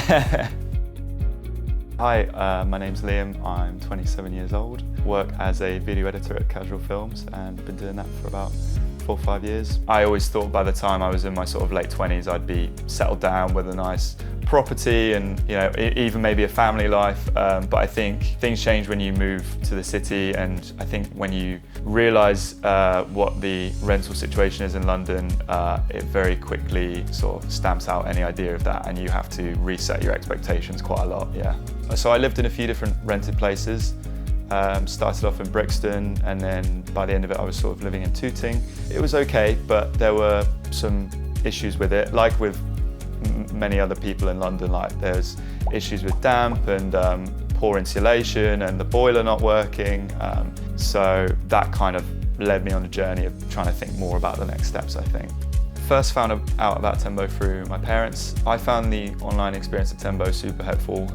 Hi, my name's Liam, I'm 27 years old, work as a video editor at Casual Films and been doing that for about 4 or 5 years. I always thought by the time I was in my sort of late 20s I'd be settled down with a nice property and even maybe a family life, but I think things change when you move to the city, and I think when you realise what the rental situation is in London, it very quickly sort of stamps out any idea of that, and you have to reset your expectations quite a lot, yeah. So I lived in a few different rented places. Started off in Brixton, and then by the end of it I was sort of living in Tooting. It was okay, but there were some issues with it, like with many other people in London. Like there's issues with damp and poor insulation and the boiler not working. So that kind of led me on a journey of trying to think more about the next steps, I think. First found out about Tembo through my parents. I found the online experience of Tembo super helpful.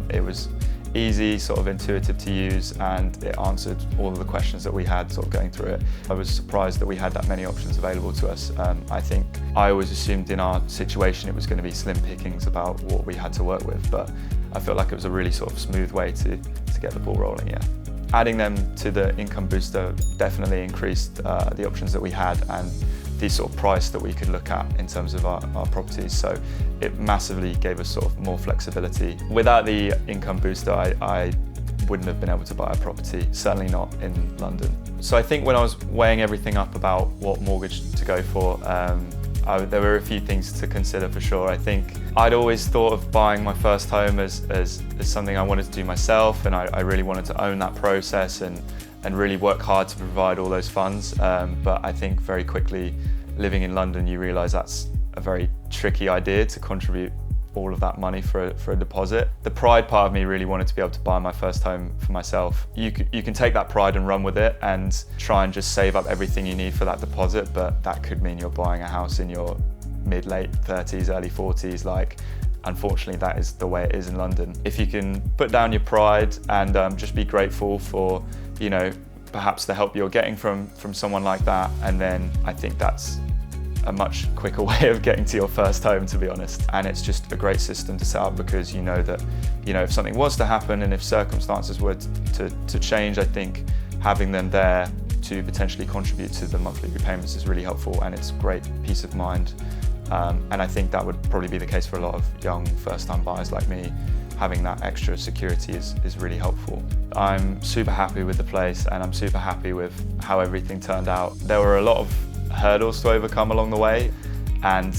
It was easy, sort of intuitive to use, and it answered all of the questions that we had sort of going through it. I was surprised that we had that many options available to us. I think I always assumed in our situation it was going to be slim pickings about what we had to work with, but I felt like it was a really sort of smooth way to get the ball rolling, yeah. Adding them to the income booster definitely increased the options that we had and the sort of price that we could look at in terms of our properties. So it massively gave us sort of more flexibility. Without the income booster, I wouldn't have been able to buy a property, certainly not in London. So I think when I was weighing everything up about what mortgage to go for, there were a few things to consider for sure. I think I'd always thought of buying my first home as something I wanted to do myself, and I really wanted to own that process and really work hard to provide all those funds. But I think very quickly, living in London, you realise that's a very tricky idea to contribute all of that money for a deposit. The pride part of me really wanted to be able to buy my first home for myself. You can take that pride and run with it and try and just save up everything you need for that deposit, but that could mean you're buying a house in your mid-late 30s, early 40s. Like, unfortunately, that is the way it is in London. If you can put down your pride and just be grateful for, perhaps the help you're getting from someone like that, and then I think that's a much quicker way of getting to your first home, to be honest. And it's just a great system to set up because you know that, if something was to happen and if circumstances were to change, I think having them there to potentially contribute to the monthly repayments is really helpful, and it's great peace of mind. And I think that would probably be the case for a lot of young first-time buyers like me. Having that extra security is really helpful. I'm super happy with the place, and I'm super happy with how everything turned out. There were a lot of hurdles to overcome along the way, and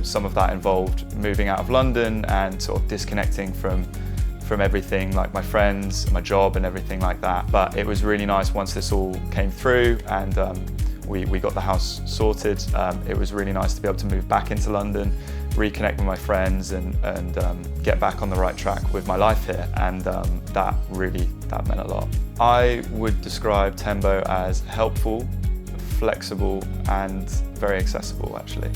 some of that involved moving out of London and sort of disconnecting from everything, like my friends, my job and everything like that. But it was really nice once this all came through and we got the house sorted. It was really nice to be able to move back into London, reconnect with my friends and get back on the right track with my life here, and that meant a lot. I would describe Tembo as helpful, flexible and very accessible, actually.